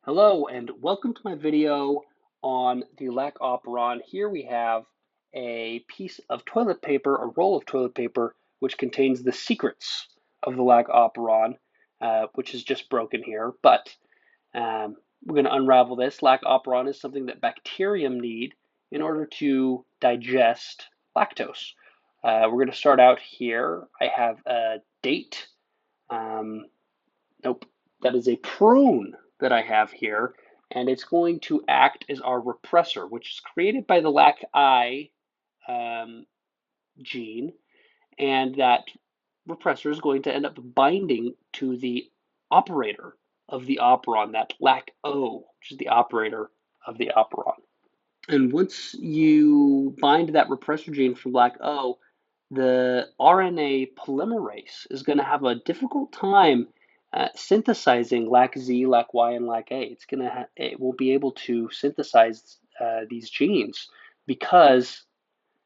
Hello and welcome to my video on the lac operon. Here we have a piece of toilet paper, a roll of toilet paper, which contains the secrets of the lac operon, which is just broken here. But we're going to unravel this. Lac operon is something that bacterium need in order to digest lactose. We're going to start out here. I have a date. Nope, that is a prune that I have here, and it's going to act as our repressor, which is created by the LAC-I gene, and that repressor is going to end up binding to the operator of the operon, that LAC-O, which is the operator of the operon. And once you bind that repressor gene from LAC-O, the RNA polymerase is going to have a difficult time synthesizing LAC-Z, LAC-Y, and LAC-A. It will be able to synthesize these genes because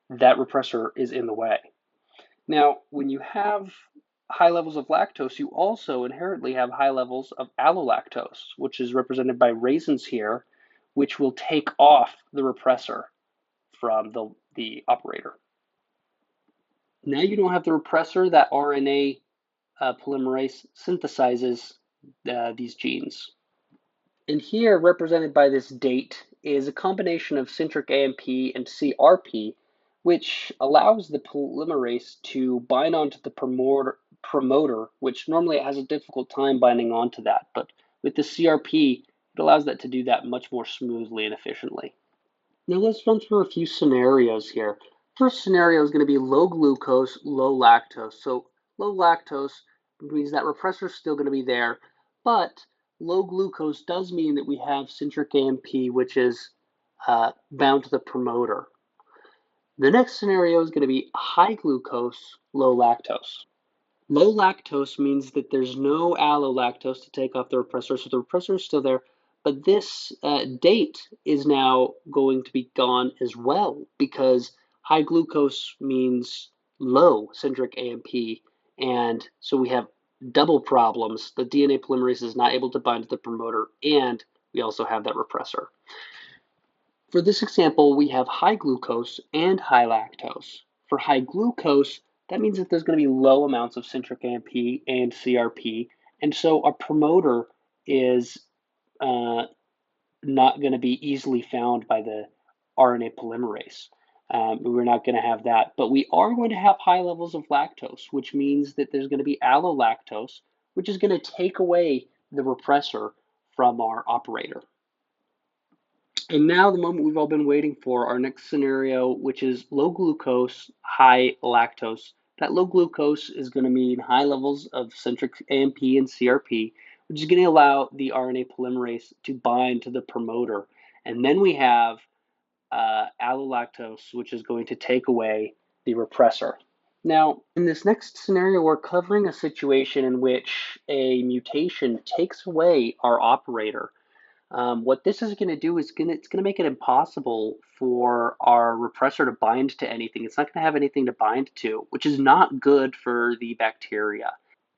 that repressor is in the way. Now, when you have high levels of lactose, you also inherently have high levels of allolactose, which is represented by raisins here, which will take off the repressor from the operator. Now you don't have the repressor, that RNA polymerase synthesizes these genes. And here, represented by this date, is a combination of centric AMP and CRP, which allows the polymerase to bind onto the promoter, which normally has a difficult time binding onto that. But with the CRP, it allows that to do that much more smoothly and efficiently. Now let's run through a few scenarios here. First scenario is going to be low glucose, low lactose. So low lactose means that repressor is still going to be there, but low glucose does mean that we have centric AMP, which is bound to the promoter. The next scenario is going to be high glucose, low lactose. Low lactose means that there's no allolactose to take off the repressor, so the repressor is still there, but this date is now going to be gone as well because high glucose means low centric AMP, and so we have double problems. The DNA polymerase is not able to bind to the promoter, and we also have that repressor. For this example, we have high glucose and high lactose. For high glucose, that means that there's going to be low amounts of centric AMP and CRP, and so our promoter is not going to be easily found by the RNA polymerase. We're not going to have that, but we are going to have high levels of lactose, which means that there's going to be allolactose, which is going to take away the repressor from our operator. And now the moment we've all been waiting for, our next scenario, which is low glucose, high lactose. That low glucose is going to mean high levels of centric AMP and CRP, which is going to allow the RNA polymerase to bind to the promoter. And then we have allolactose, which is going to take away the repressor. Now, in this next scenario, we're covering a situation in which a mutation takes away our operator. What this is going to do is it's going to make it impossible for our repressor to bind to anything. It's not going to have anything to bind to, which is not good for the bacteria.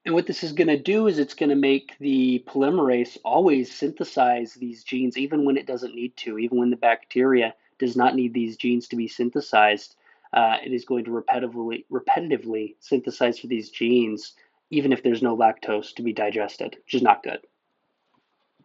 And what this is going to do is it's going to make the polymerase always synthesize these genes even when it doesn't need to, even when the bacteria does not need these genes to be synthesized. It is going to repetitively synthesize for these genes, even if there's no lactose to be digested, which is not good.